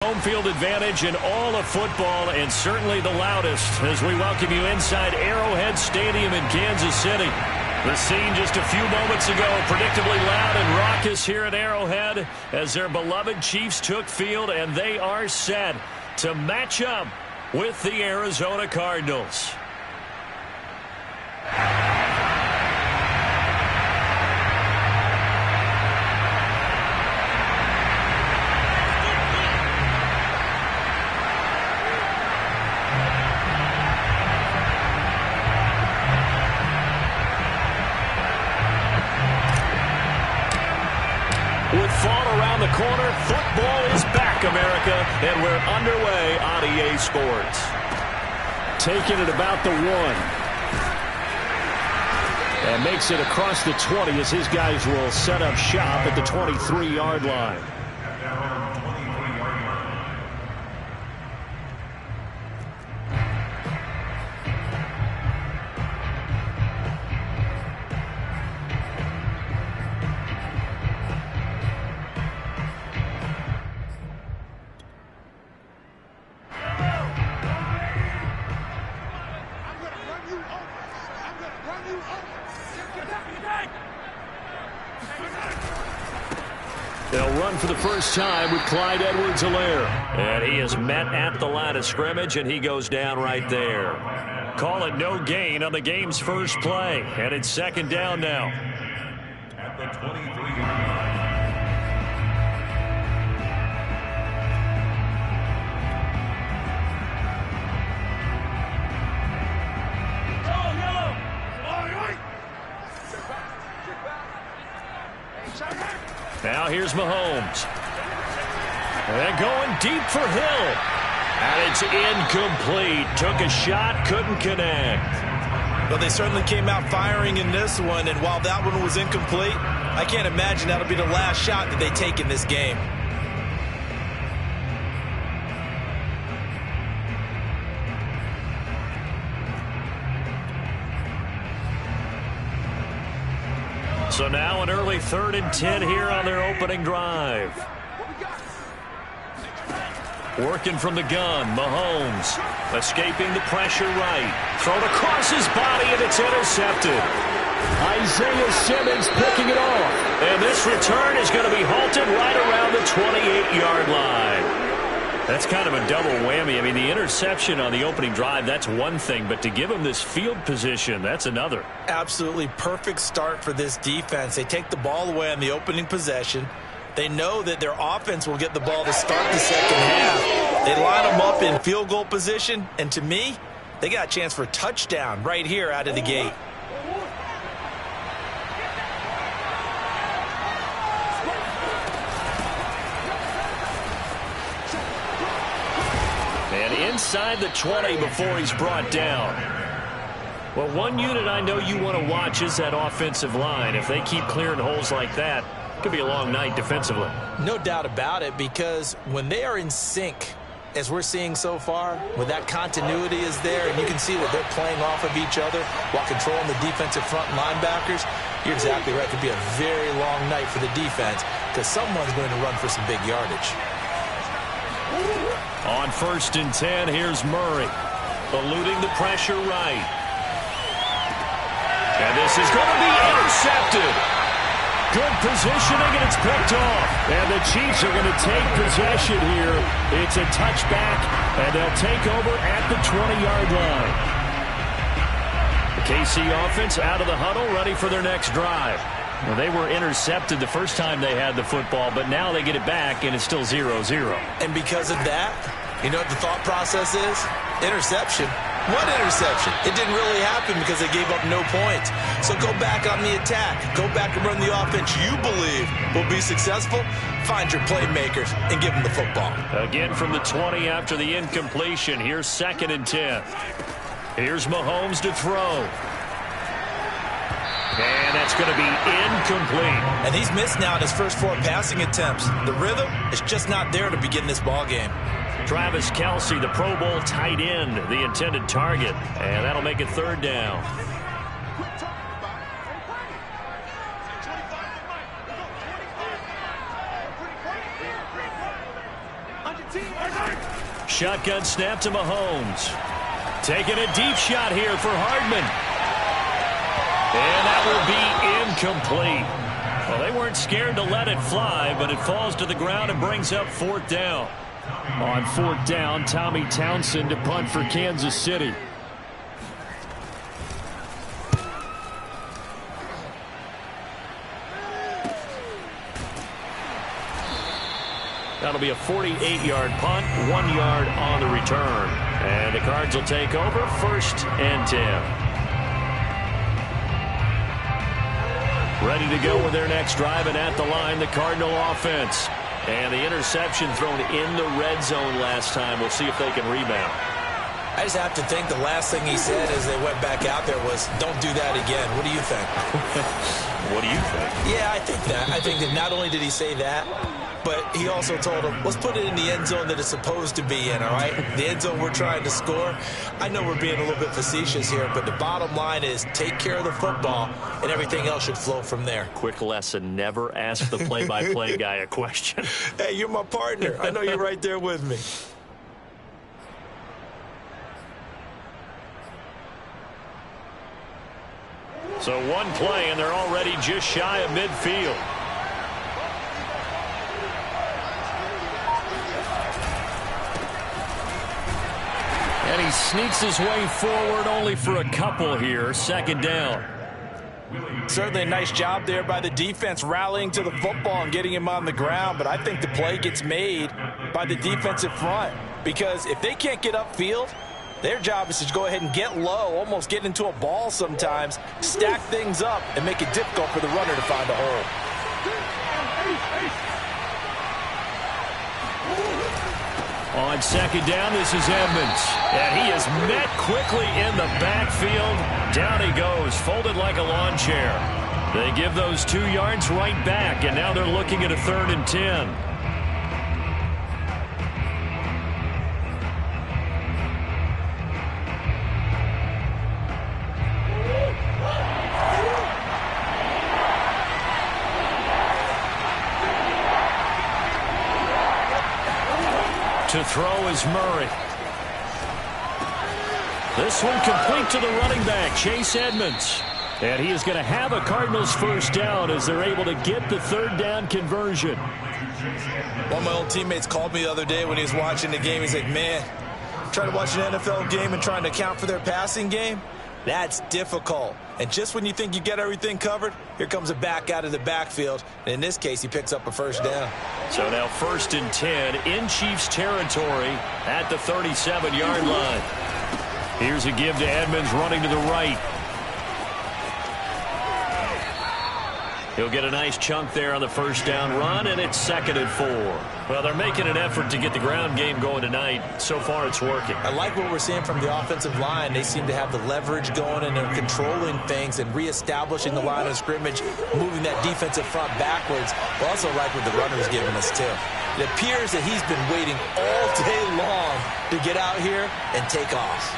home field advantage in all of football, and certainly the loudest, as we welcome you inside Arrowhead Stadium in Kansas City. The scene just a few moments ago, predictably loud and raucous here at Arrowhead as their beloved Chiefs took field, and they are set to match up with the Arizona Cardinals. With fall around the corner, football is back, America, and we're underway on EA Sports. Taking it about the 1. And makes it across the 20 as his guys will set up shop at the 23-yard line. They'll run for the first time with Clyde Edwards-Helaire. And he is met at the line of scrimmage, and he goes down right there. Call it no gain on the game's first play. And it's second down now. At the 23-yard line. Now here's Mahomes. And going deep for Hill. And it's incomplete. Took a shot, couldn't connect. Well, they certainly came out firing in this one, and while that one was incomplete, I can't imagine that'll be the last shot that they take in this game. So now an early 3rd and 10 here on their opening drive. Working from the gun, Mahomes escaping the pressure right. Thrown across his body, and it's intercepted. Isaiah Simmons picking it off. And this return is going to be halted right around the 28-yard line. That's kind of a double whammy. I mean, the interception on the opening drive, that's one thing, but to give him this field position, that's another. Absolutely perfect start for this defense. They take the ball away on the opening possession. They know that their offense will get the ball to start the second half. They line them up in field goal position, and to me, they got a chance for a touchdown right here out of the gate. Inside the 20 before he's brought down. Well, one unit I know you want to watch is that offensive line. If they keep clearing holes like that, it could be a long night defensively. No doubt about it, because when they are in sync, as we're seeing so far, when that continuity is there and you can see that they're playing off of each other while controlling the defensive front linebackers, you're exactly right. It could be a very long night for the defense because someone's going to run for some big yardage. On 1st and 10, here's Murray. Eluding the pressure right. And this is going to be intercepted. Good positioning, and it's picked off. And the Chiefs are going to take possession here. It's a touchback, and they'll take over at the 20-yard line. The KC offense out of the huddle, ready for their next drive. Well, they were intercepted the first time they had the football, but now they get it back, and it's still 0-0. And because of that, you know what the thought process is? Interception. What interception? It didn't really happen because they gave up no points. So go back on the attack. Go back and run the offense you believe will be successful. Find your playmakers and give them the football. Again from the 20 after the incompletion. Here's 2nd and 10. Here's Mahomes to throw. And that's going to be incomplete. And he's missed now in his first 4 passing attempts. The rhythm is just not there to begin this ball game. Travis Kelce, the Pro Bowl tight end, the intended target. And that'll make it 3rd down. Shotgun snap to Mahomes. Taking a deep shot here for Hardman. And that will be incomplete. Well, they weren't scared to let it fly, but it falls to the ground and brings up 4th down. On 4th down, Tommy Townsend to punt for Kansas City. That'll be a 48-yard punt, 1 yard on the return. And the Cards will take over 1st and 10. Ready to go with their next drive, and at the line, the Cardinal offense. And the interception thrown in the red zone last time. We'll see if they can rebound. I just have to think the last thing he said as they went back out there was, don't do that again. What do you think? What do you think? Yeah, I think that. I think that not only did he say that, but he also told him, let's put it in the end zone that it's supposed to be in, all right? The end zone we're trying to score. I know we're being a little bit facetious here, but the bottom line is take care of the football, and everything else should flow from there. Quick lesson, never ask the play-by-play guy a question. Hey, you're my partner. I know you're right there with me. So one play, and they're already just shy of midfield. And he sneaks his way forward only for a couple here. 2nd down. Certainly a nice job there by the defense rallying to the football and getting him on the ground. But I think the play gets made by the defensive front. Because if they can't get upfield, their job is to go ahead and get low, almost get into a ball sometimes, stack things up, and make it difficult for the runner to find a hole. On 2nd down, this is Edmonds. And he is met quickly in the backfield. Down he goes, folded like a lawn chair. They give those 2 yards right back, and now they're looking at a 3rd and 10. To throw is Murray. This one complete to the running back, Chase Edmonds. And he is going to have a Cardinals 1st down as they're able to get the 3rd down conversion. One of my old teammates called me the other day when he was watching the game. He's like, man, trying to watch an NFL game and trying to account for their passing game? That's difficult. And just when you think you get everything covered, here comes a back out of the backfield. And in this case, he picks up a 1st down. So now 1st and 10 in Chiefs territory at the 37-yard line. Here's a give to Edmonds running to the right. He'll get a nice chunk there on the 1st down run, and it's 2nd and 4. Well, they're making an effort to get the ground game going tonight. So far, it's working. I like what we're seeing from the offensive line. They seem to have the leverage going, and they're controlling things and reestablishing the line of scrimmage, moving that defensive front backwards. I also like what the runner's giving us, too. It appears that he's been waiting all day long to get out here and take off.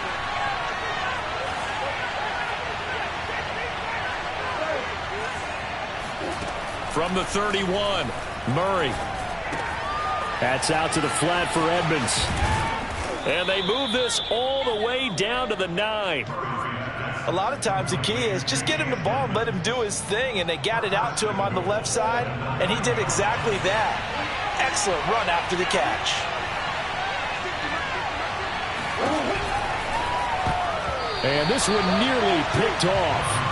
From the 31, Murray. That's out to the flat for Edmonds. And they move this all the way down to the 9. A lot of times the key is just get him the ball and let him do his thing, and they got it out to him on the left side, and he did exactly that. Excellent run after the catch. And this one nearly picked off.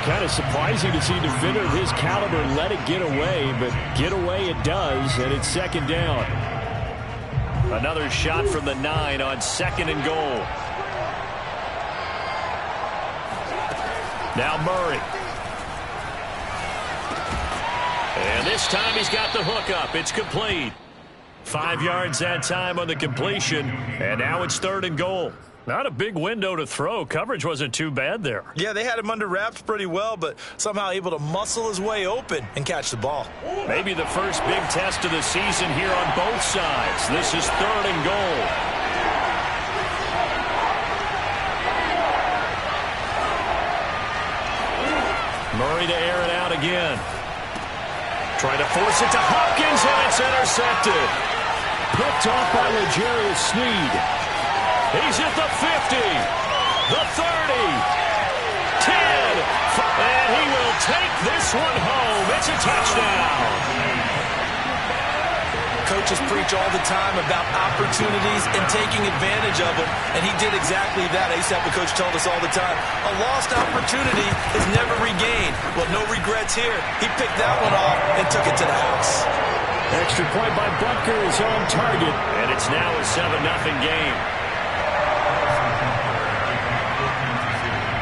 Kind of surprising to see a defender of his caliber let it get away, but get away it does, and it's 2nd down. Another shot from the 9 on 2nd and goal. Now Murray. And this time he's got the hook up. It's complete. 5 yards that time on the completion, and now it's 3rd and goal. Not a big window to throw. Coverage wasn't too bad there. Yeah, they had him under wraps pretty well, but somehow able to muscle his way open and catch the ball. Maybe the first big test of the season here on both sides. This is 3rd and goal. Murray to air it out again. Trying to force it to Hopkins, and it's intercepted. picked off by L'Jarius Sneed. He's at the 50, the 30, 10, and he will take this one home. It's a touchdown. Coaches preach all the time about opportunities and taking advantage of them, and he did exactly that. I used to have a coach told us all the time, a lost opportunity is never regained. Well, no regrets here. He picked that one off and took it to the house. Extra point by Butker is on target, and it's now a 7-0 game.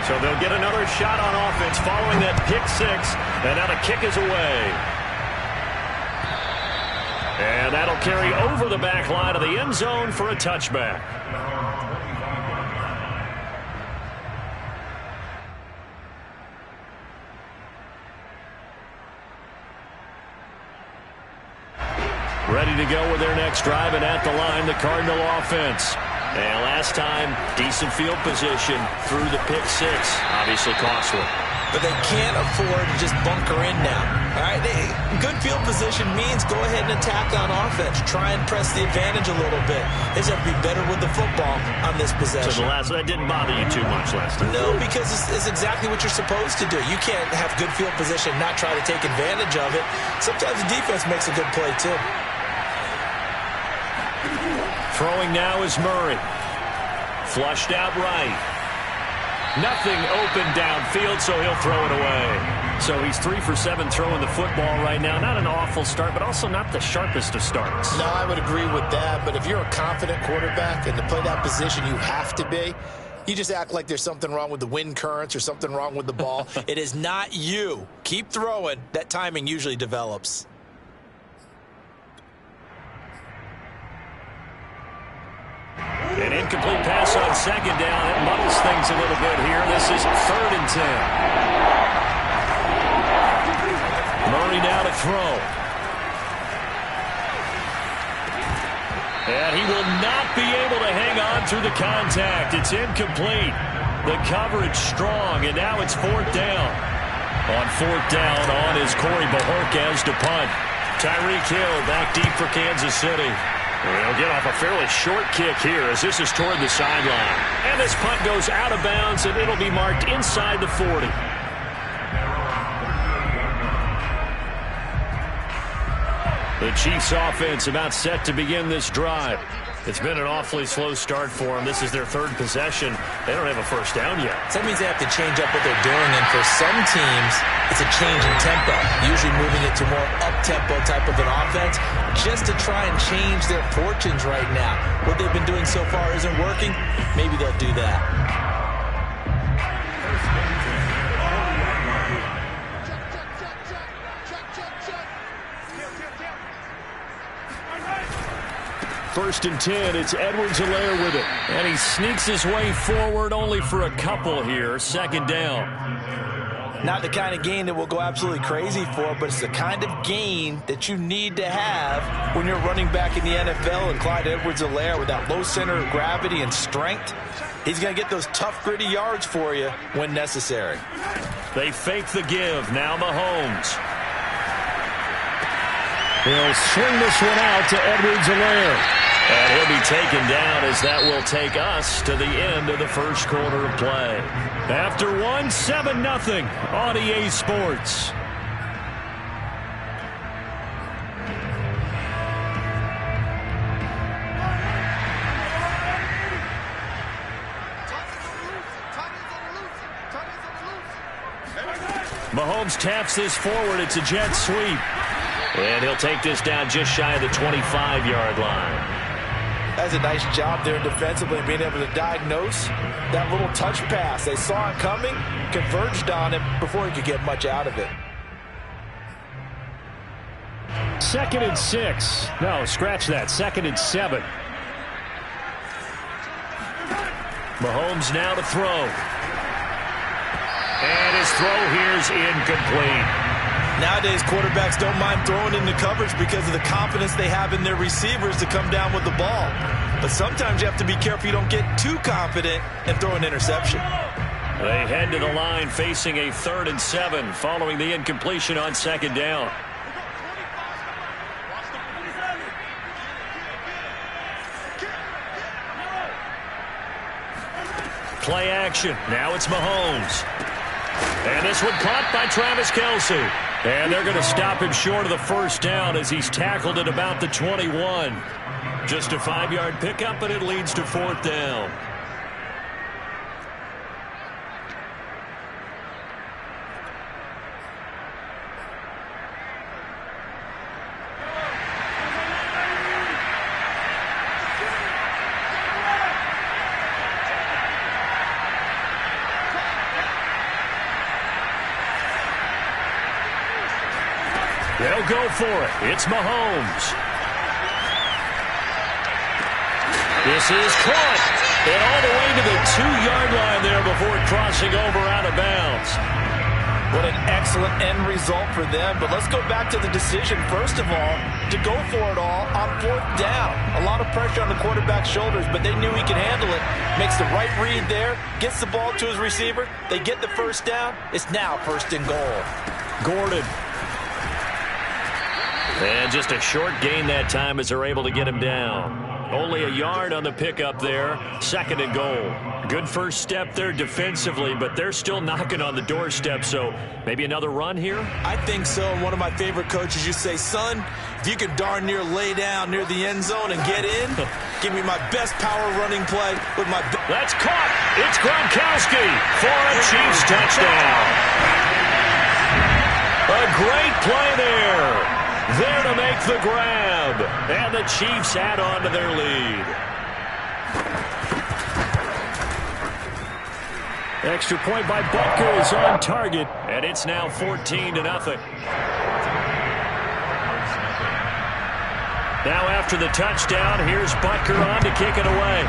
So they'll get another shot on offense following that pick six, and now the kick is away. And that'll carry over the back line of the end zone for a touchback. Ready to go with their next drive, and at the line, the Cardinal offense. And last time, decent field position through the pick six. Obviously costly. But they can't afford to just bunker in now. All right, good field position means go ahead and attack on offense. Try and press the advantage a little bit. They just have to be better with the football on this possession. So that didn't bother you too much last time? No, because it's exactly what you're supposed to do. You can't have good field position and not try to take advantage of it. Sometimes the defense makes a good play, too. Throwing now is Murray. Flushed out right. Nothing open downfield, so he'll throw it away. So he's 3 for 7 throwing the football right now. Not an awful start, but also not the sharpest of starts. No, I would agree with that. But if you're a confident quarterback and to play that position you have to be, you just act like there's something wrong with the wind currents or something wrong with the ball. It is not you. Keep throwing. That timing usually develops. An incomplete pass on second down. It muddles things a little bit here. This is 3rd and 10. Murray now to throw. And he will not be able to hang on through the contact. It's incomplete. The coverage strong, and now it's 4th down. On 4th down, on is Corey Bojorquez to punt. Tyreek Hill back deep for Kansas City. He'll get off a fairly short kick here as this is toward the sideline. And this punt goes out of bounds, and it'll be marked inside the 40. The Chiefs offense about set to begin this drive. It's been an awfully slow start for them. This is their 3rd possession. They don't have a first down yet. So that means they have to change up what they're doing, and for some teams, it's a change in tempo, usually moving it to more up-tempo type of an offense, just to try and change their fortunes right now. What they've been doing so far isn't working. Maybe they'll do that. First and 10, it's Edwards-Helaire with it. And he sneaks his way forward only for a couple here. 2nd down. Not the kind of gain that we'll go absolutely crazy for, but it's the kind of gain that you need to have when you're running back in the NFL. And Clyde Edwards-Helaire, with that low center of gravity and strength, he's going to get those tough, gritty yards for you when necessary. They fake the give. Now Mahomes. He'll swing this one out to Edwards-Helaire. And he'll be taken down as that will take us to the end of the first quarter of play. After 7-0 on EA Sports. Mahomes taps this forward. It's a jet sweep. And he'll take this down just shy of the 25-yard line. That's a nice job there defensively, being able to diagnose that little touch pass. They saw it coming, converged on it before he could get much out of it. 2nd and 6. No, scratch that. 2nd and 7. Mahomes now to throw. And his throw here is incomplete. Nowadays, quarterbacks don't mind throwing into coverage because of the confidence they have in their receivers to come down with the ball. But sometimes you have to be careful you don't get too confident and throw an interception. They head to the line facing a 3rd and 7 following the incompletion on 2nd down. play action. Now it's Mahomes. And this one caught by Travis Kelce. And they're going to stop him short of the first down as he's tackled at about the 21. Just a 5-yard pickup, and it leads to 4th down. They'll go for it. It's Mahomes. This is caught. And all the way to the 2-yard line there before crossing over out of bounds. What an excellent end result for them. But let's go back to the decision, first of all, to go for it all on 4th down. A lot of pressure on the quarterback's shoulders, but they knew he could handle it. Makes the right read there, gets the ball to his receiver. They get the first down. It's now 1st and goal. Gordon. And just a short gain that time as they're able to get him down. Only a yard on the pickup there. 2nd and goal. Good first step there defensively, but they're still knocking on the doorstep, so maybe another run here? I think so. And one of my favorite coaches, you say, son, if you could darn near lay down near the end zone and get in, give me my best power running play with my... That's caught. It's Gronkowski for a Chiefs touchdown. A great play there. There to make the grab. And the Chiefs add on to their lead. Extra point by Butker is on target. And it's now 14-0. Now after the touchdown, here's Butker on to kick it away.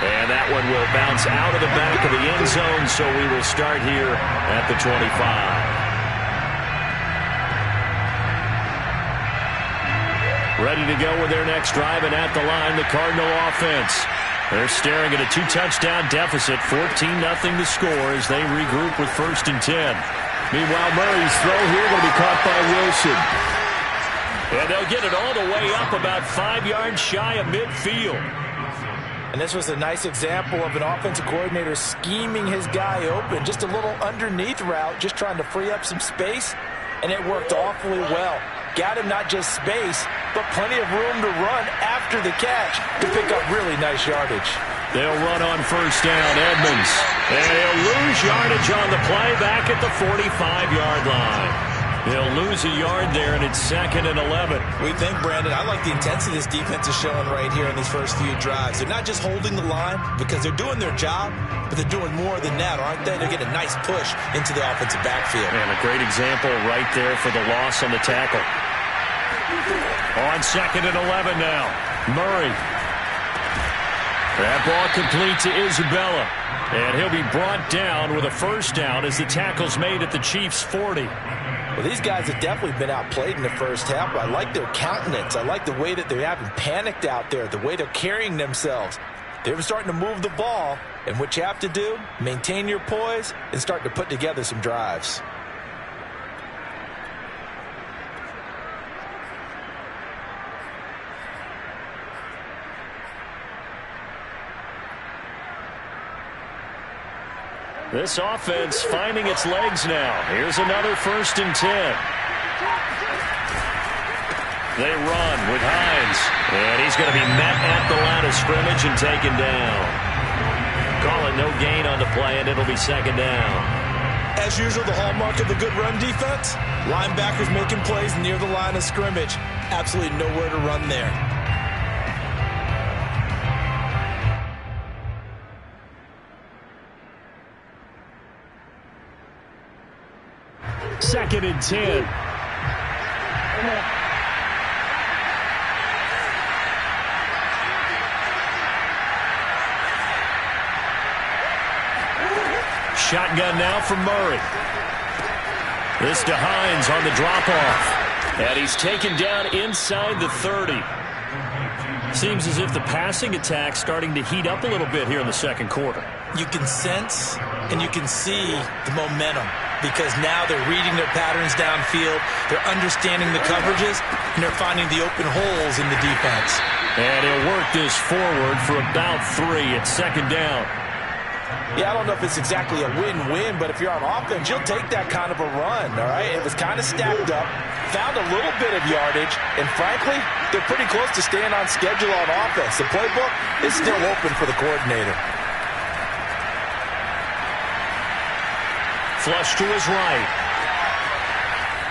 And that one will bounce out of the back of the end zone, so we will start here at the 25. Ready to go with their next drive, and at the line, the Cardinal offense. They're staring at a 2-touchdown deficit, 14-0 the score as they regroup with 1st and 10. Meanwhile, Murray's throw here will be caught by Wilson. And they'll get it all the way up about 5 yards shy of midfield. And this was a nice example of an offensive coordinator scheming his guy open. Just a little underneath route, just trying to free up some space, and it worked awfully well. Got him not just space, but plenty of room to run after the catch to pick up really nice yardage. They'll run on 1st down, Edmonds. And he'll lose yardage on the play back at the 45-yard line. They'll lose a yard there, and it's 2nd and 11. We think, Brandon, I like the intensity this defense is showing right here in these first few drives. They're not just holding the line because they're doing their job, but they're doing more than that, aren't they? They're getting a nice push into the offensive backfield. And a great example right there for the loss on the tackle. On 2nd and 11 now. Murray. That ball complete to Isabella. And he'll be brought down with a 1st down as the tackle's made at the Chiefs' 40. Well, these guys have definitely been outplayed in the first half, but I like their countenance. I like the way that they haven't panicked out there, the way they're carrying themselves. They're starting to move the ball, and what you have to do, maintain your poise and start to put together some drives. This offense finding its legs now. Here's another 1st and 10. They run with Hines. And he's going to be met at the line of scrimmage and taken down. Call it no gain on the play, and it'll be 2nd down. As usual, the hallmark of a good run defense, linebackers making plays near the line of scrimmage. Absolutely nowhere to run there. Second and 10. Shotgun now from Murray. This to Hines on the drop-off. And he's taken down inside the 30. Seems as if the passing attack's starting to heat up a little bit here in the second quarter. You can sense and you can see the momentum because now they're reading their patterns downfield, they're understanding the coverages, and they're finding the open holes in the defense. And he'll work this forward for about 3 at second down. Yeah, I don't know if it's exactly a win-win, but if you're on offense, you'll take that kind of a run, all right? It was kind of stacked up, found a little bit of yardage, and frankly, they're pretty close to staying on schedule on offense. The playbook is still open for the coordinator. Flush to his right.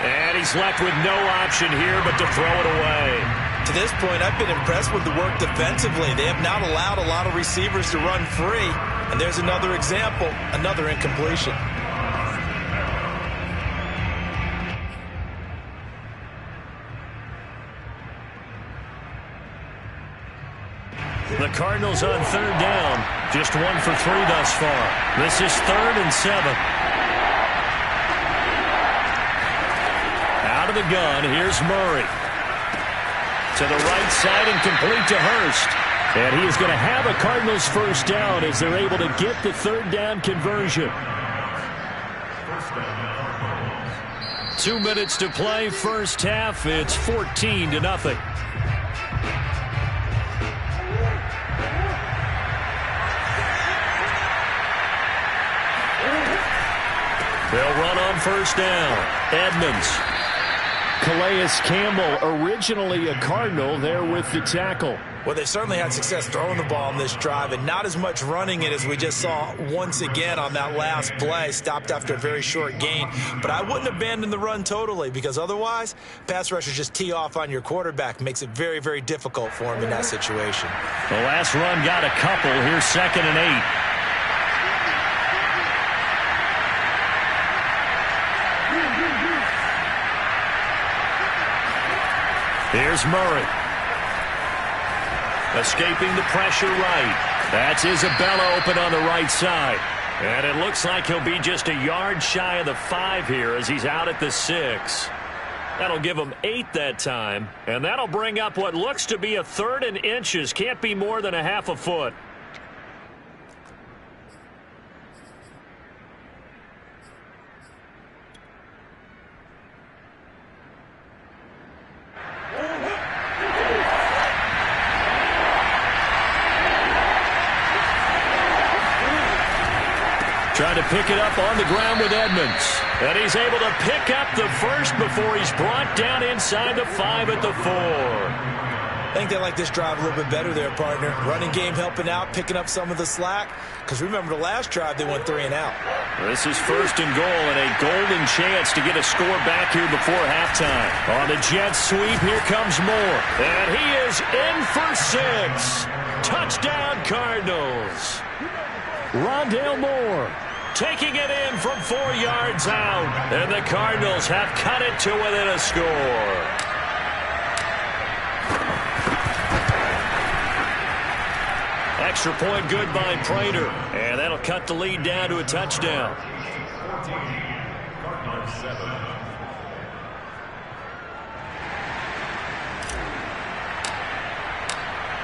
And he's left with no option here but to throw it away. To this point, I've been impressed with the work defensively. They have not allowed a lot of receivers to run free. And there's another example, another incompletion. The Cardinals on third down. Just 1 for 3 thus far. This is 3rd and 7. Out of the gun, here's Murray. To the right side and complete to Hurst. And he is going to have a Cardinals first down as they're able to get the third down conversion. 2 minutes to play, first half. It's 14-0. They'll run on first down. Edmonds. Calais Campbell, originally a Cardinal, there with the tackle. Well, they certainly had success throwing the ball on this drive and not as much running it as we just saw once again on that last play. Stopped after a very short gain. But I wouldn't abandon the run totally because otherwise, pass rushers just tee off on your quarterback. Makes it very, very difficult for him in that situation. The last run got a couple. Here's 2nd and 8. Here's Murray. Escaping the pressure right. That's Isabella open on the right side. And it looks like he'll be just a yard shy of the 5 here as he's out at the 6. That'll give him 8 that time. And that'll bring up what looks to be a 3rd and inches. Can't be more than a half a foot. Trying to pick it up on the ground with Edmonds. And he's able to pick up the first before he's brought down inside the 5 at the 4. I think they like this drive a little bit better there, partner. Running game helping out, picking up some of the slack. Because remember the last drive, they went 3 and out. This is 1st and goal and a golden chance to get a score back here before halftime. On the jet sweep, here comes Moore. And he is in for 6. Touchdown, Cardinals. Rondale Moore taking it in from 4 yards out. And the Cardinals have cut it to within a score. Extra point good by Prater. And that'll cut the lead down to a touchdown.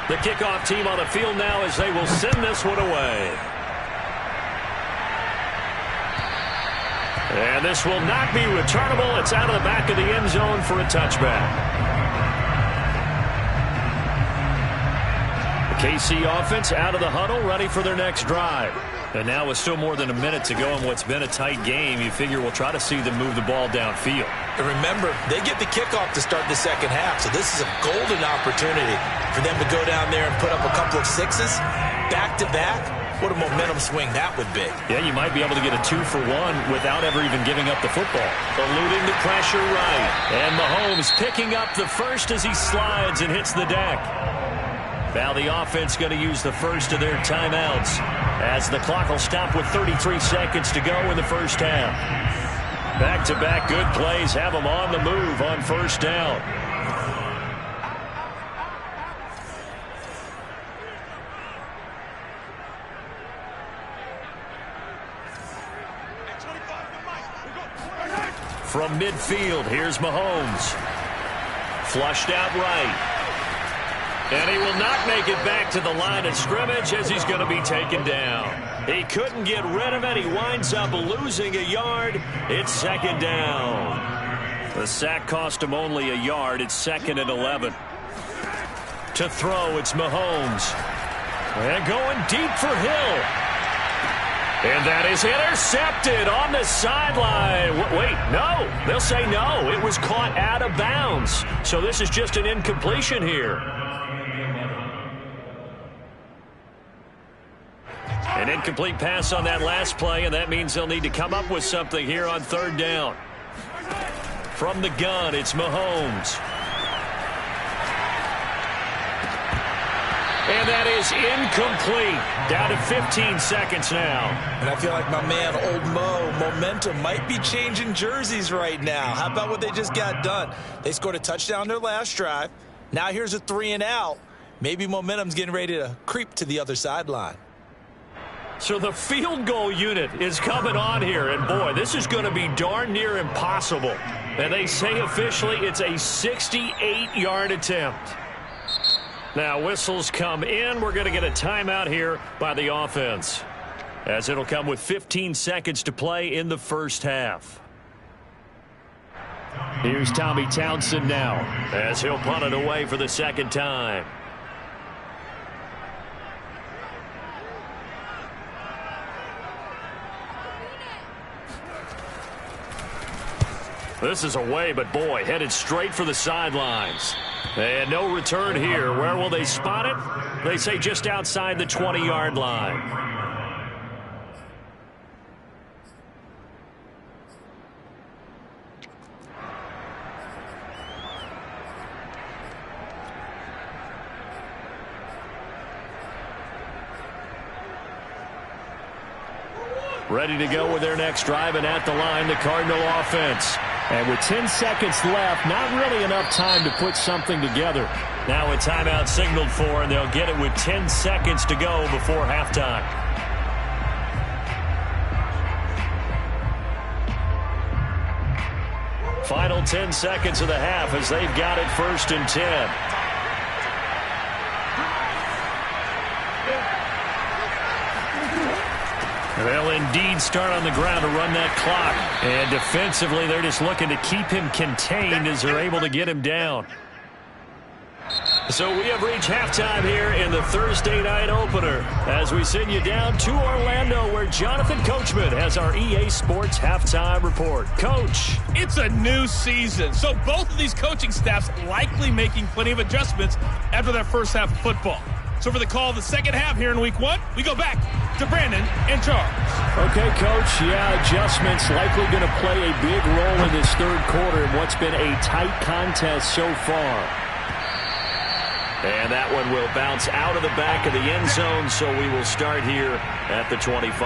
The kickoff team on the field now as they will send this one away. And this will not be returnable. It's out of the back of the end zone for a touchback. The KC offense out of the huddle, ready for their next drive. And now with still more than a minute to go in what's been a tight game, you figure we'll try to see them move the ball downfield. And remember, they get the kickoff to start the second half, so this is a golden opportunity for them to go down there and put up a couple of 6s back-to-back. What a momentum swing that would be. Yeah, you might be able to get a 2-for-1 without ever even giving up the football. Eluding the pressure right. And Mahomes picking up the first as he slides and hits the deck. Now the offense going to use the first of their timeouts as the clock will stop with 33 seconds to go in the first half. Back-to-back good plays have them on the move on first down. From midfield, here's Mahomes. Flushed out right. And he will not make it back to the line of scrimmage as he's going to be taken down. He couldn't get rid of it. He winds up losing a yard. It's second down. The sack cost him only a yard. It's 2nd and 11. To throw, it's Mahomes. And going deep for Hill. And that is intercepted on the sideline. Wait, no. They'll say no. It was caught out of bounds. So this is just an incompletion here. An incomplete pass on that last play, and that means they'll need to come up with something here on third down. From the gun, it's Mahomes. And that is incomplete. Down to 15 seconds now. And I feel like my man, Old Mo, momentum might be changing jerseys right now. How about what they just got done? They scored a touchdown their last drive. Now here's a 3 and out. Maybe momentum's getting ready to creep to the other sideline. So the field goal unit is coming on here. And, boy, this is going to be darn near impossible. And they say officially it's a 68-yard attempt. Now whistles come in. We're going to get a timeout here by the offense, as it'll come with 15 seconds to play in the first half. Here's Tommy Townsend now, as he'll punt it away for the second time. This is away, but boy, headed straight for the sidelines. And no return here. Where will they spot it? They say just outside the 20-yard line. Ready to go with their next drive, and at the line, the Cardinal offense. And with 10 seconds left, not really enough time to put something together. Now a timeout signaled for, and they'll get it with 10 seconds to go before halftime. Final 10 seconds of the half as they've got it 1st and 10. They'll indeed start on the ground to run that clock. And defensively, they're just looking to keep him contained as they're able to get him down. So we have reached halftime here in the Thursday night opener as we send you down to Orlando, where Jonathan Coachman has our EA Sports halftime report. Coach. It's a new season, so both of these coaching staffs likely making plenty of adjustments after their first half of football. So for the call of the second half here in week 1, we go back to Brandon and Charles. Okay, Coach. Yeah, adjustments likely going to play a big role in this third quarter in what's been a tight contest so far. And that one will bounce out of the back of the end zone, so we will start here at the 25.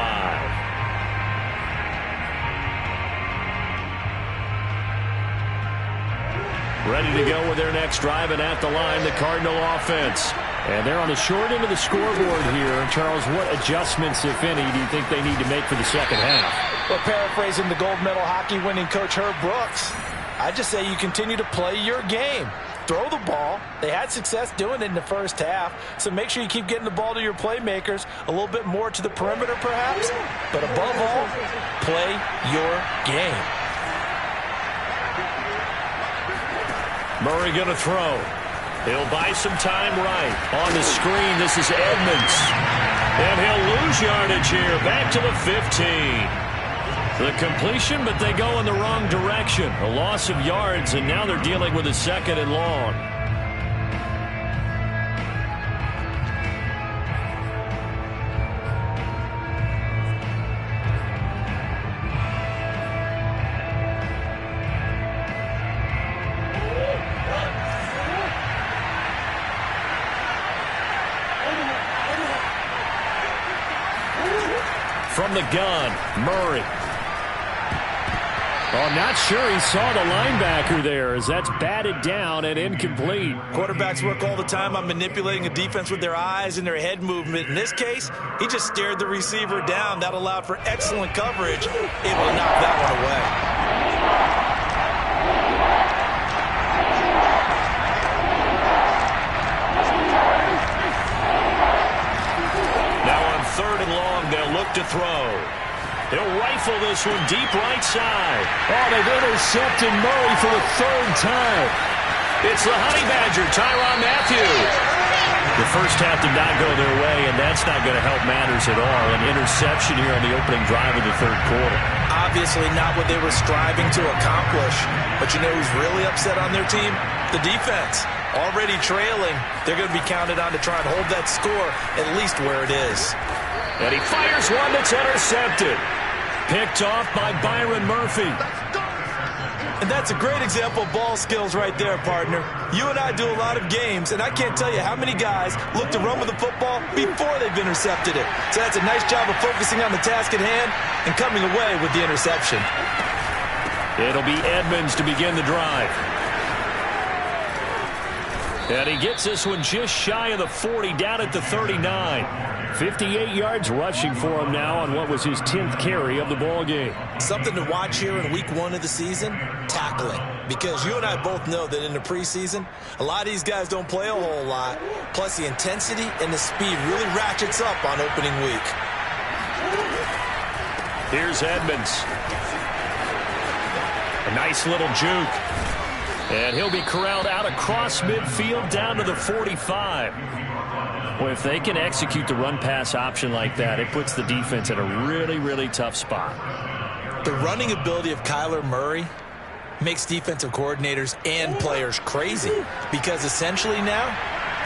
Ready to go with their next drive, and at the line, the Cardinal offense. And they're on the short end of the scoreboard here. Charles, what adjustments, if any, do you think they need to make for the second half? Well, paraphrasing the gold medal hockey winning coach Herb Brooks, I just say you continue to play your game. Throw the ball. They had success doing it in the first half, so make sure you keep getting the ball to your playmakers, a little bit more to the perimeter perhaps, but above all, play your game. Murray going to throw. He'll buy some time right. On the screen, this is Edmonds. And he'll lose yardage here, back to the 15. The completion, but they go in the wrong direction. A loss of yards, and now they're dealing with a second and long. From the gun, Murray. Oh, I'm not sure he saw the linebacker there as that's batted down and incomplete. Quarterbacks work all the time on manipulating a defense with their eyes and their head movement. In this case, he just stared the receiver down. That allowed for excellent coverage. Able to knock that one away. Now on 3rd and long, they'll look to throw. He'll rifle this one deep right side. Oh, they've intercepted Murray for the 3rd time. It's the Honey Badger, Tyrann Mathieu. The first half did not go their way, and that's not going to help matters at all. An interception here on the opening drive of the third quarter. Obviously not what they were striving to accomplish. But you know who's really upset on their team? The defense. Already trailing. They're going to be counted on to try and hold that score at least where it is. And he fires one that's intercepted. Picked off by Byron Murphy. And that's a great example of ball skills right there, partner. You and I do a lot of games, and I can't tell you how many guys look to run with the football before they've intercepted it. So that's a nice job of focusing on the task at hand and coming away with the interception. It'll be Edmonds to begin the drive. And he gets this one just shy of the 40, down at the 39. 58 yards rushing for him now on what was his 10th carry of the ball game. Something to watch here in week 1 of the season, tackling. Because you and I both know that in the preseason, a lot of these guys don't play a whole lot. Plus the intensity and the speed really ratchets up on opening week. Here's Edmonds. A nice little juke. And he'll be corralled out across midfield down to the 45. Well, if they can execute the run-pass option like that, it puts the defense in a really, really tough spot. The running ability of Kyler Murray makes defensive coordinators and players crazy. Because essentially now,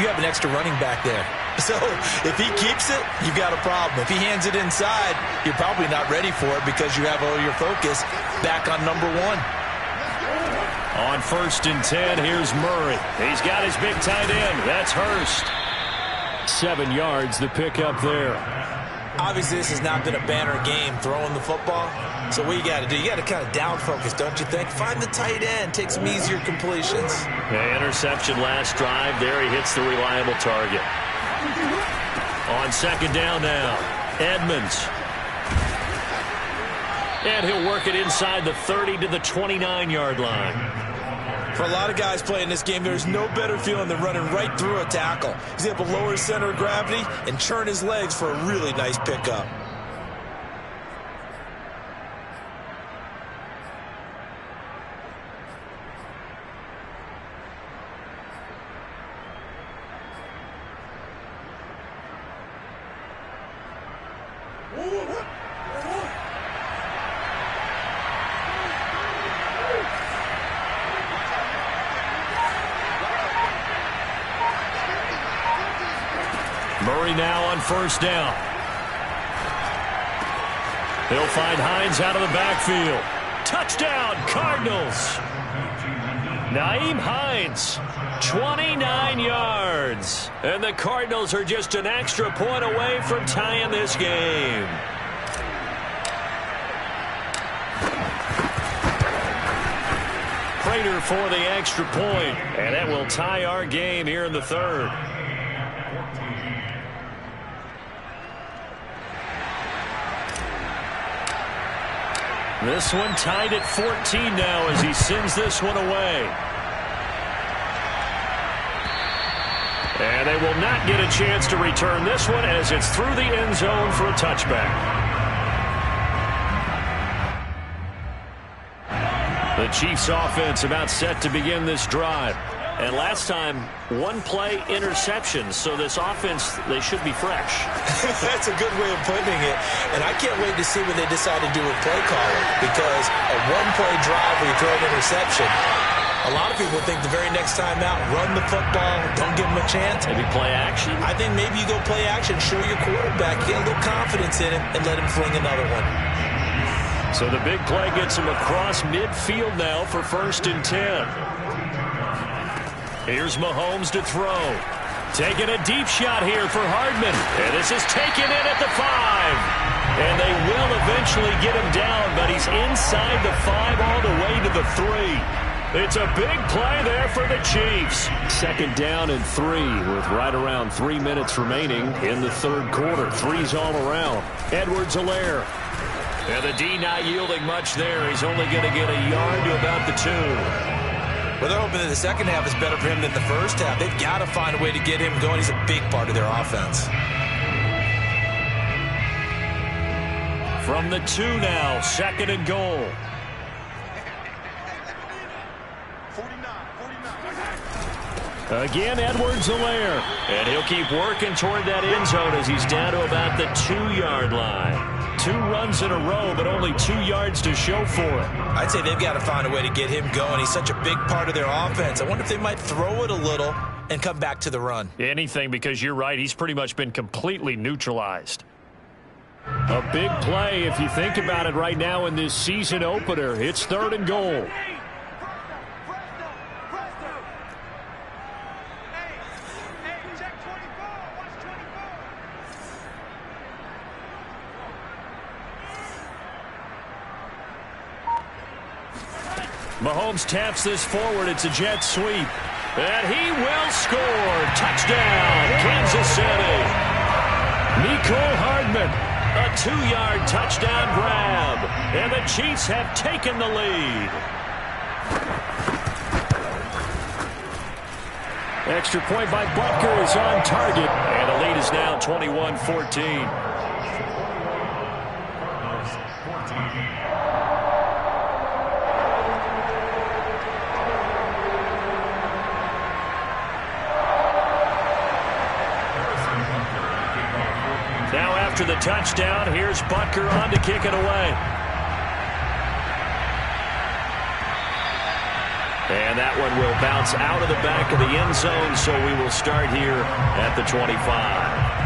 you have an extra running back there. So if he keeps it, you've got a problem. If he hands it inside, you're probably not ready for it because you have all your focus back on number 1. On 1st and 10, here's Murray. He's got his big tight end. That's Hurst. 7 yards, the pick up there. Obviously, this has not been a banner game throwing the football. So what you got to do, you got to kind of down focus, don't you think? Find the tight end, take some easier completions. Yeah, interception last drive. There he hits the reliable target. On 2nd down now, Edmonds. And he'll work it inside the 30 to the 29-yard line. For a lot of guys playing this game, there's no better feeling than running right through a tackle. He's able to lower his center of gravity and churn his legs for a really nice pickup. Murray now on 1st down. He'll find Hines out of the backfield. Touchdown, Cardinals. Nyheim Hines, 29 yards. And the Cardinals are just an extra point away from tying this game. Prater for the extra point, and that will tie our game here in the 3rd. This one tied at 14 now as he sends this one away. And they will not get a chance to return this one as it's through the end zone for a touchback. The Chiefs offense about set to begin this drive. And last time, 1-play interception. So this offense, they should be fresh. That's a good way of putting it. And I can't wait to see what they decide to do with play calling. Because a 1-play drive where you throw an interception, a lot of people think the very next time out, run the football, don't give them a chance. Maybe play action? I think maybe you go play action, show your quarterback, get a little confidence in him, and let him fling another one. So the big play gets him across midfield now for 1st and 10. Here's Mahomes to throw. Taking a deep shot here for Hardman. And this is taken in at the 5. And they will eventually get him down, but he's inside the 5 all the way to the 3. It's a big play there for the Chiefs. 2nd down and 3 with right around 3 minutes remaining in the 3rd quarter. 3's all around. Edwards-Helaire. And the D not yielding much there. He's only going to get a yard to about the 2. Well, they're hoping that the second half is better for him than the first half. They've got to find a way to get him going. He's a big part of their offense. From the 2 now, 2nd and goal. Again, Edwards-Helaire. And he'll keep working toward that end zone as he's down to about the 2-yard line. 2 runs in a row, but only 2 yards to show for it. I'd say they've got to find a way to get him going. He's such a big part of their offense. I wonder if they might throw it a little and come back to the run. Anything, because you're right. He's pretty much been completely neutralized. A big play if you think about it right now in this season opener. It's 3rd and goal. Mahomes taps this forward. It's a jet sweep. And he will score. Touchdown, Kansas City. Mecole Hardman, a 2-yard touchdown grab. And the Chiefs have taken the lead. Extra point by Butker is on target. And the lead is now 21-14. Now after the touchdown, here's Butker on to kick it away. And that one will bounce out of the back of the end zone, so we will start here at the 25.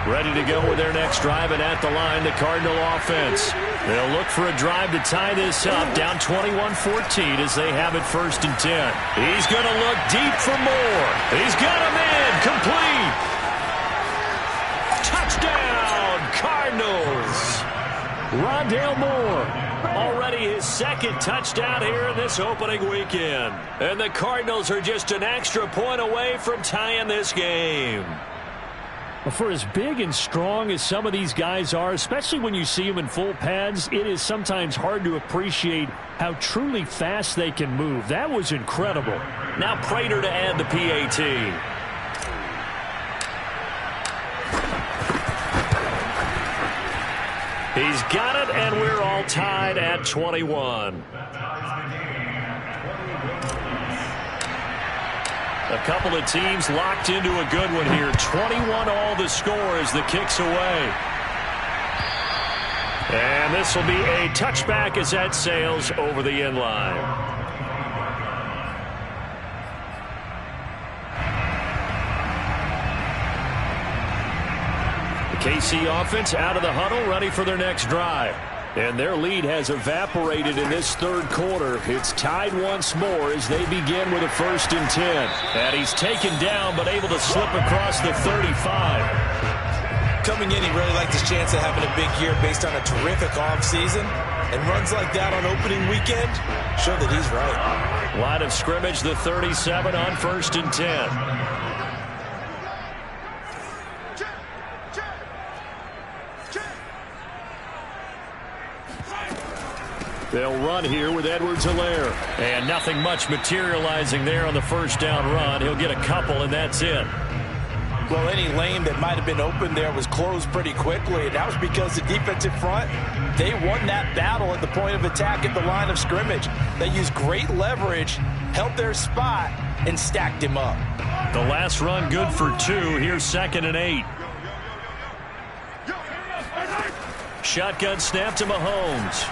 Ready to go with their next drive, and at the line, the Cardinal offense. They'll look for a drive to tie this up, down 21-14 as they have it 1st and 10. He's going to look deep for more. He's got him in, complete. Touchdown, Cardinals. Rondale Moore, already his 2nd touchdown here in this opening weekend. And the Cardinals are just an extra point away from tying this game. For as big and strong as some of these guys are, especially when you see them in full pads, it is sometimes hard to appreciate how truly fast they can move. That was incredible. Now Prater to add the PAT. He's got it, and we're all tied at 21. A couple of teams locked into a good one here. 21 all the score as the kick's away. And this will be a touchback as that sails over the end line. The KC offense out of the huddle, ready for their next drive. And their lead has evaporated in this 3rd quarter. It's tied once more as they begin with a 1st and 10. And he's taken down but able to slip across the 35. Coming in, he really liked his chance of having a big year based on a terrific offseason. And runs like that on opening weekend show that he's right. Line of scrimmage, the 37 on 1st and 10. They'll run here with Edwards-Helaire. And nothing much materializing there on the 1st down run. He'll get a couple, and that's it. Well, any lane that might have been open there was closed pretty quickly, and that was because the defensive front, they won that battle at the point of attack at the line of scrimmage. They used great leverage, held their spot, and stacked him up. The last run good for 2. Here's 2nd and 8. Shotgun snap to Mahomes.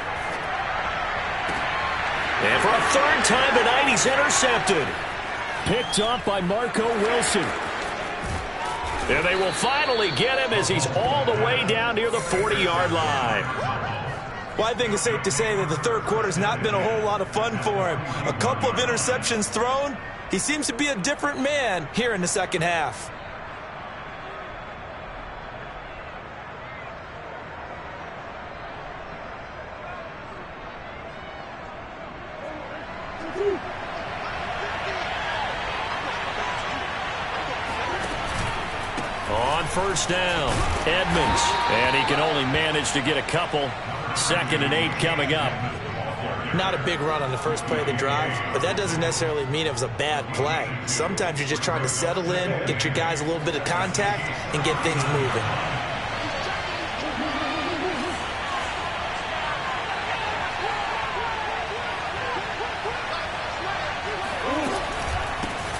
And for a 3rd time tonight, he's intercepted. Picked off by Marco Wilson. And they will finally get him as he's all the way down near the 40-yard line. Well, I think it's safe to say that the 3rd quarter's not been a whole lot of fun for him. A couple of interceptions thrown. He seems to be a different man here in the 2nd half. On 1st down, Edmonds. And he can only manage to get a couple. 2nd and 8 coming up. Not a big run on the first play of the drive, but that doesn't necessarily mean it was a bad play. Sometimes you're just trying to settle in, get your guys a little bit of contact, and get things moving.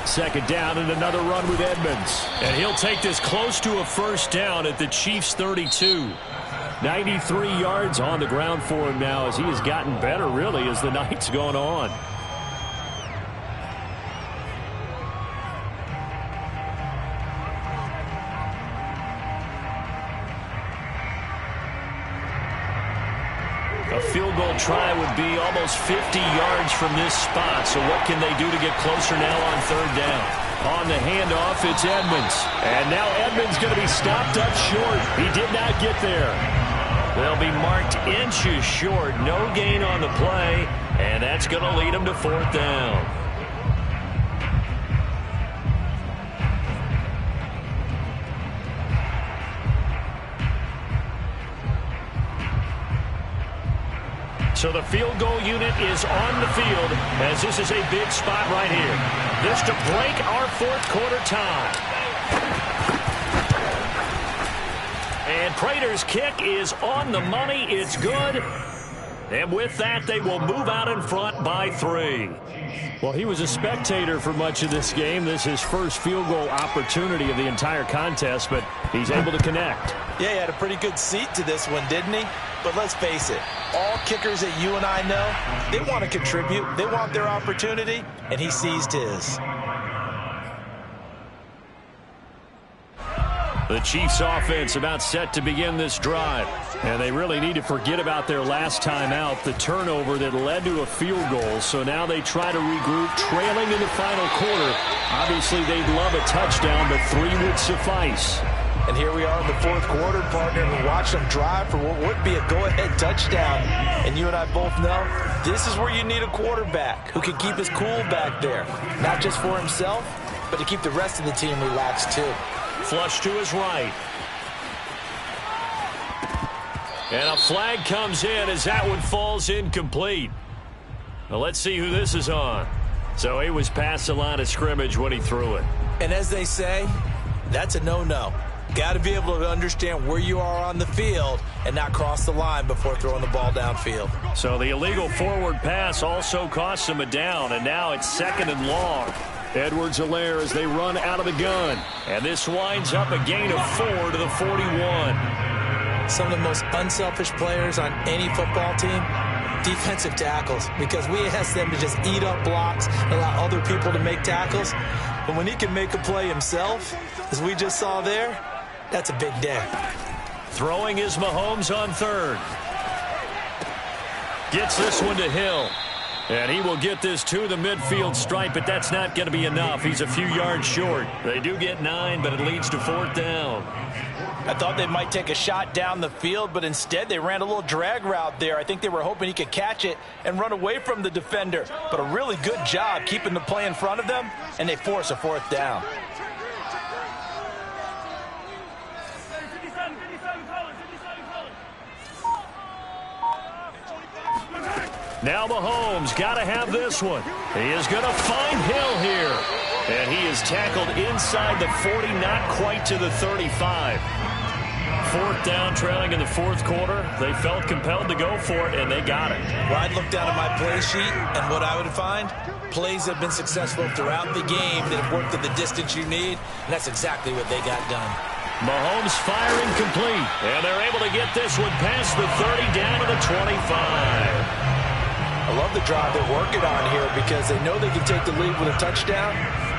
Second down and another run with Edmonds. And he'll take this close to a first down at the Chiefs' 32. 93 yards on the ground for him now as he has gotten better, really, as the night's gone on. A field goal try would be almost 50 yards from this spot. So what can they do to get closer now on third down? On the handoff, it's Edmonds. And now Edmonds going to be stopped up short. He did not get there. They'll be marked inches short. No gain on the play. And that's going to lead them to fourth down. So the field goal unit is on the field as this is a big spot right here. This to break our fourth quarter tie. And Prater's kick is on the money. It's good. And with that, they will move out in front by 3. Well, he was a spectator for much of this game. This is his first field goal opportunity of the entire contest, but he's able to connect. Yeah, he had a pretty good seat to this one, didn't he? But let's face it, all kickers that you and I know, they want to contribute. They want their opportunity, and he seized his. The Chiefs offense about set to begin this drive. And they really need to forget about their last time out, the turnover that led to a field goal. So now they try to regroup, trailing in the final quarter. Obviously, they'd love a touchdown, but 3 would suffice. And here we are in the fourth quarter, partner, and we watch them drive for what would be a go-ahead touchdown. And you and I both know this is where you need a quarterback who can keep his cool back there. Not just for himself, but to keep the rest of the team relaxed too. Flush to his right. And a flag comes in as that one falls incomplete. Now let's see who this is on. So he was past the line of scrimmage when he threw it. And as they say, that's a no-no. Got to be able to understand where you are on the field and not cross the line before throwing the ball downfield. So the illegal forward pass also costs him a down, and now it's second and long. Edwards-Helaire as they run out of the gun. And this winds up a gain of 4 to the 41. Some of the most unselfish players on any football team, defensive tackles, because we ask them to just eat up blocks and allow other people to make tackles. But when he can make a play himself, as we just saw there, that's a big day. Throwing is Mahomes on third. Gets this one to Hill. And he will get this to the midfield stripe, but that's not going to be enough. He's a few yards short. They do get 9, but it leads to fourth down. I thought they might take a shot down the field, but instead they ran a little drag route there. I think they were hoping he could catch it and run away from the defender. But a really good job keeping the play in front of them, and they force a fourth down. Now Mahomes got to have this one. He is going to find Hill here. And he is tackled inside the 40, not quite to the 35. Fourth down, trailing in the fourth quarter. They felt compelled to go for it, and they got it. Well, I'd look down at my play sheet, and what I would find, plays have been successful throughout the game that have worked at the distance you need, and that's exactly what they got done. Mahomes firing complete, and they're able to get this one past the 30 down to the 25. I love the drive they're working on here because they know they can take the lead with a touchdown.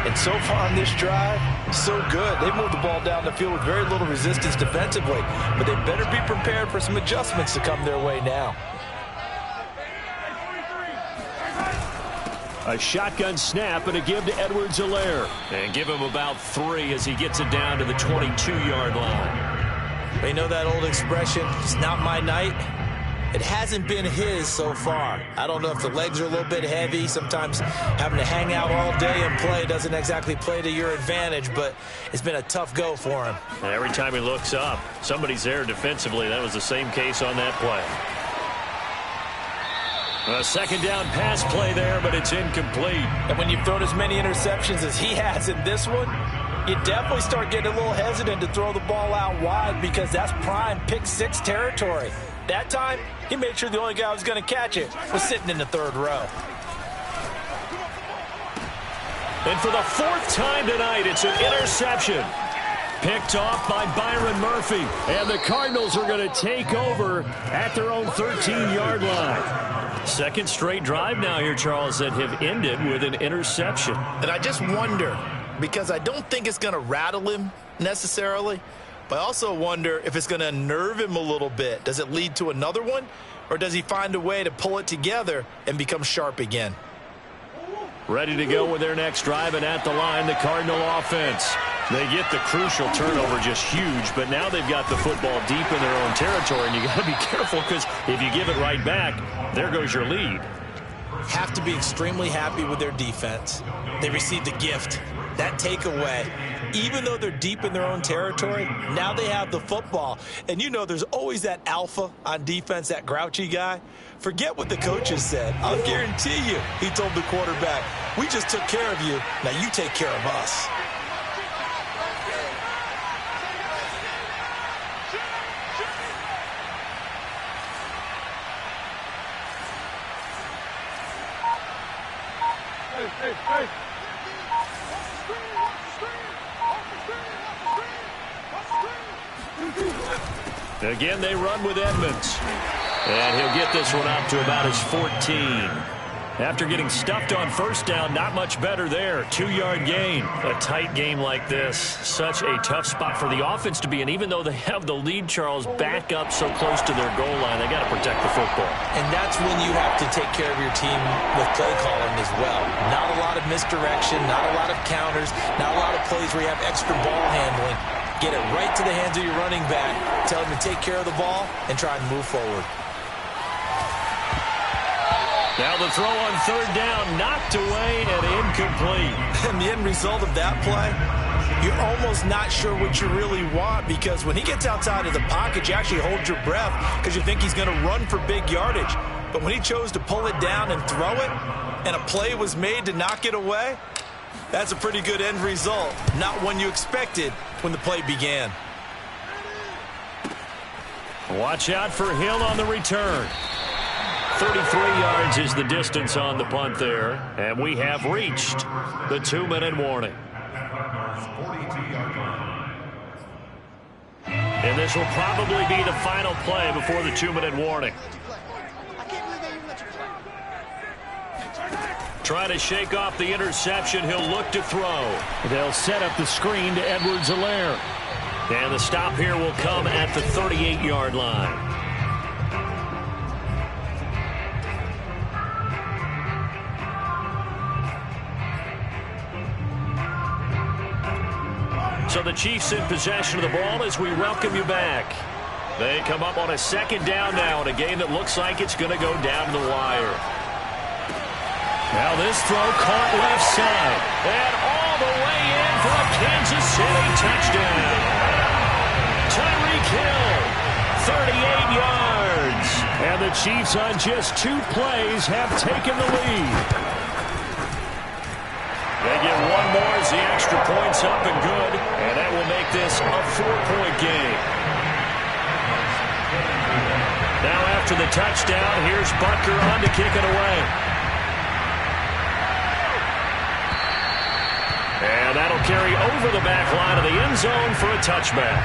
And so far on this drive, so good. They moved the ball down the field with very little resistance defensively. But they better be prepared for some adjustments to come their way now. A shotgun snap and a give to Edwards-Helaire. And give him about 3 as he gets it down to the 22-yard line. You know that old expression, it's not my night? It hasn't been his so far. I don't know if the legs are a little bit heavy. Sometimes having to hang out all day and play doesn't exactly play to your advantage, but it's been a tough go for him. And every time he looks up, somebody's there defensively. That was the same case on that play. A second down pass play there, but it's incomplete. And when you've thrown as many interceptions as he has in this one, you definitely start getting a little hesitant to throw the ball out wide because that's prime pick six territory. That time, he made sure the only guy who was going to catch it was sitting in the third row. And for the fourth time tonight, it's an interception. Picked off by Byron Murphy. And the Cardinals are going to take over at their own 13-yard line. Second straight drive now here, Charles, that have ended with an interception. And I just wonder, because I don't think it's going to rattle him necessarily, but I also wonder if it's going to unnerve him a little bit. Does it lead to another one, or does he find a way to pull it together and become sharp again? Ready to go with their next drive, and at the line, the Cardinal offense. They get the crucial turnover, just huge, but now they've got the football deep in their own territory, and you got to be careful because if you give it right back, there goes your lead. Have to be extremely happy with their defense. They received a gift. That takeaway, even though they're deep in their own territory, now they have the football. And you know there's always that alpha on defense, that grouchy guy. Forget what the coaches said. I'll guarantee you, he told the quarterback, we just took care of you. Now you take care of us. Again, they run with Edmonds. And he'll get this one up to about his 14. After getting stuffed on first down, not much better there. 2-yard gain. A tight game like this, such a tough spot for the offense to be in. Even though they have the lead, Charles, back up so close to their goal line, they got to protect the football. And that's when you have to take care of your team with play calling as well. Not a lot of misdirection, not a lot of counters, not a lot of plays where you have extra ball handling. Get it right to the hands of your running back. Tell him to take care of the ball and try and move forward. Now the throw on third down, knocked away and incomplete. And the end result of that play, you're almost not sure what you really want because when he gets outside of the pocket, you actually hold your breath because you think he's going to run for big yardage. But when he chose to pull it down and throw it, and a play was made to knock it away, that's a pretty good end result. Not one you expected when the play began. Watch out for Hill on the return. 33 yards is the distance on the punt there. And we have reached the 2-minute warning. And this will probably be the final play before the 2-minute warning. Trying to shake off the interception. He'll look to throw. They'll set up the screen to Edwards-Helaire. And the stop here will come at the 38-yard line. So the Chiefs in possession of the ball as we welcome you back. They come up on a second down now in a game that looks like it's going to go down to the wire. Now this throw caught left side. And all the way in for a Kansas City touchdown. Tyreek Hill, 38 yards. And the Chiefs on just 2 plays have taken the lead. They get one more as the extra point's up and good. And that will make this a 4-point game. Now after the touchdown, here's Butker on to kick it away. And that'll carry over the back line of the end zone for a touchback.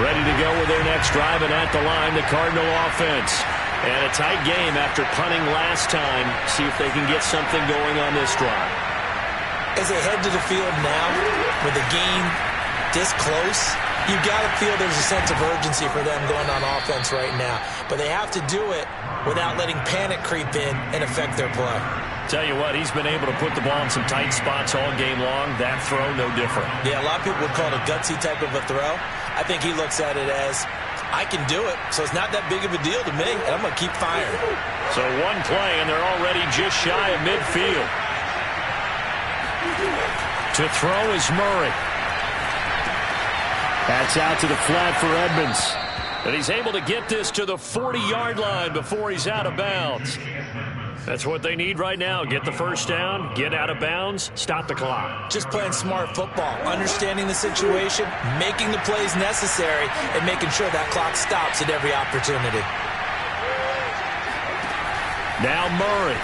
Ready to go with their next drive, and at the line, the Cardinal offense. And a tight game after punting last time. See if they can get something going on this drive. As they head to the field now, with the game this close, you've got to feel there's a sense of urgency for them going on offense right now. But they have to do it without letting panic creep in and affect their play. Tell you what, he's been able to put the ball in some tight spots all game long. That throw, no different. Yeah, a lot of people would call it a gutsy type of a throw. I think he looks at it as, I can do it, so it's not that big of a deal to me, and I'm going to keep firing. So one play, and they're already just shy of midfield. To throw is Murray. That's out to the flat for Edmonds. And he's able to get this to the 40-yard line before he's out of bounds. That's what they need right now. Get the first down, get out of bounds, stop the clock. Just playing smart football, understanding the situation, making the plays necessary, and making sure that clock stops at every opportunity. Now Murray.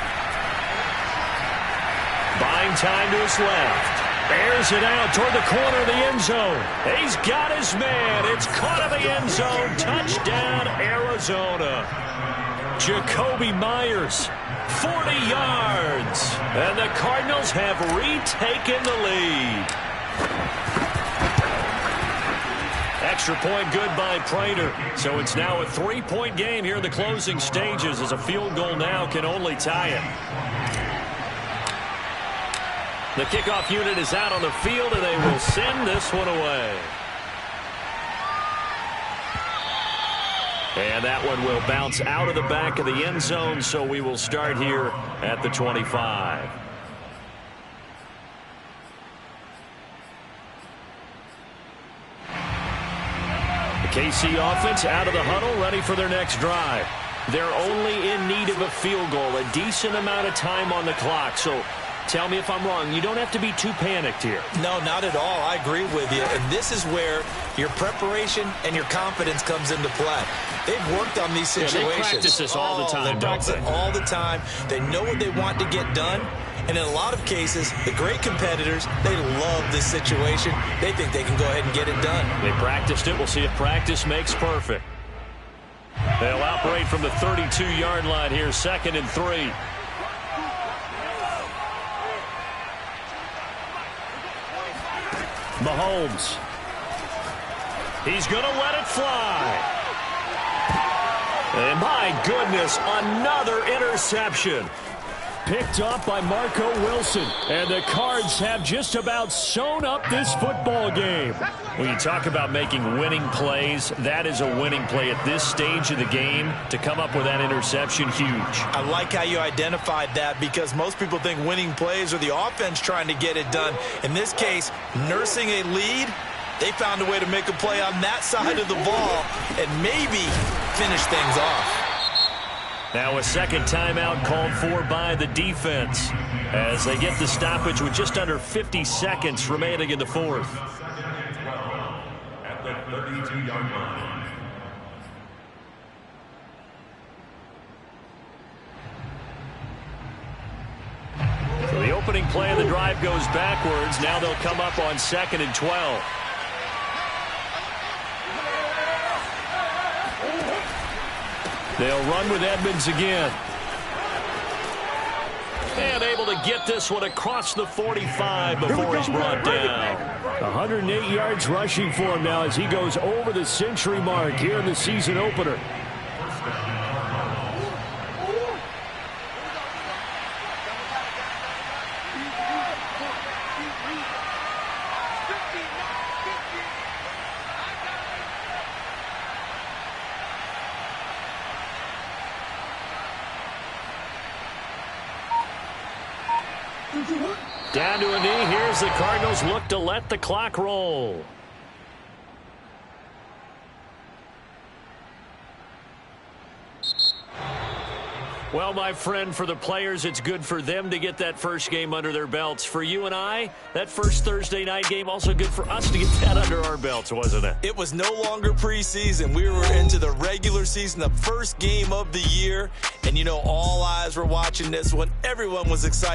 Buying time to his left. Airs it out toward the corner of the end zone. He's got his man. It's caught in the end zone. Touchdown, Arizona. Jacoby Myers, 40 yards. And the Cardinals have retaken the lead. Extra point good by Prater. So it's now a 3-point game here in the closing stages, as a field goal now can only tie it. The kickoff unit is out on the field, and they will send this one away. And that one will bounce out of the back of the end zone, so we will start here at the 25. The KC offense out of the huddle, ready for their next drive. They're only in need of a field goal, a decent amount of time on the clock, so tell me if I'm wrong. You don't have to be too panicked here. No, not at all. I agree with you. And this is where your preparation and your confidence comes into play. They've worked on these situations. Yeah, they practice this all the time, they practice it all the time. They know what they want to get done. And in a lot of cases, the great competitors, they love this situation. They think they can go ahead and get it done. They practiced it. We'll see if practice makes perfect. They'll operate from the 32-yard line here, 2nd and 3. Mahomes. He's going to let it fly. And my goodness, another interception. Picked up by Marco Wilson. And the Cards have just about sewn up this football game. When you talk about making winning plays, that is a winning play at this stage of the game. To come up with that interception, huge. I like how you identified that, because most people think winning plays are the offense trying to get it done. In this case, nursing a lead, they found a way to make a play on that side of the ball and maybe finish things off. Now a second timeout called for by the defense as they get the stoppage with just under 50 seconds remaining in the fourth. At the 32-yard line. So the opening play of the drive goes backwards. Now they'll come up on 2nd and 12. They'll run with Edmonds again. And able to get this one across the 45 before he's brought down. 108 yards rushing for him now as he goes over the century mark here in the season opener. Down to a knee. Here's the Cardinals look to let the clock roll. Well, my friend, for the players, it's good for them to get that first game under their belts. For you and I, that first Thursday night game, also good for us to get that under our belts, wasn't it? It was no longer preseason. We were into the regular season, the first game of the year. And, you know, all eyes were watching this one. Everyone was excited.